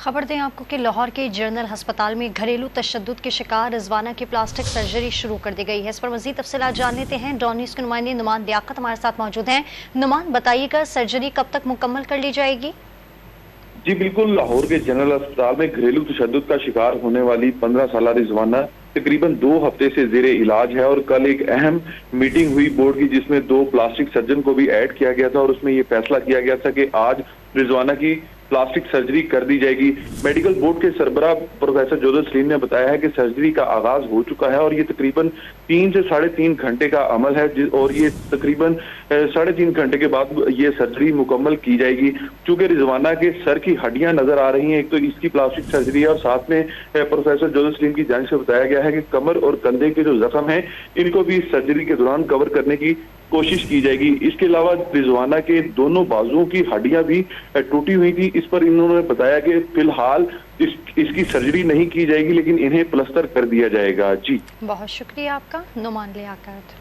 खबर दें आपको कि लाहौर के जनरल अस्पताल में घरेलू तशद्दुद के शिकार रिजवाना की प्लास्टिक सर्जरी शुरू कर दी गई है। इस पर मजीद तफसीलात जान लेते हैं। डॉन न्यूज़ के नुमाइंदे नुमान लियाकत हमारे साथ मौजूद हैं। नुमान, बताइएगा सर्जरी कब तक मुकम्मल कर ली जाएगी? जी बिल्कुल, लाहौर के जनरल अस्पताल में घरेलू तशद्दुद का शिकार होने वाली 15 साल रिजवाना तकरीबन 2 हफ्ते से जेरे इलाज है और कल एक अहम मीटिंग हुई बोर्ड की, जिसमें 2 प्लास्टिक सर्जन को भी ऐड किया गया था और उसमें ये फैसला किया गया था कि आज रिजवाना की प्लास्टिक सर्जरी कर दी जाएगी। मेडिकल बोर्ड के सरबराह प्रोफेसर जोसेफ सलीम ने बताया है कि सर्जरी का आगाज हो चुका है और ये तकरीबन 3 से 3.5 घंटे का अमल है और ये तकरीबन 3.5 घंटे के बाद ये सर्जरी मुकम्मल की जाएगी। चूंकि रिजवाना के सर की हड्डियां नजर आ रही हैं, एक तो इसकी प्लास्टिक सर्जरी है और साथ में प्रोफेसर जोसेफ सलीम की जानिब से बताया गया है कि कमर और कंधे के जो जख्म हैं इनको भी सर्जरी के दौरान कवर करने की कोशिश की जाएगी। इसके अलावा रिजवाना के दोनों बाजुओं की हड्डियां भी टूटी हुई थी। इस पर इन्होंने बताया कि फिलहाल इसकी सर्जरी नहीं की जाएगी, लेकिन इन्हें प्लास्टर कर दिया जाएगा। जी बहुत शुक्रिया आपका नुमान लियाकत।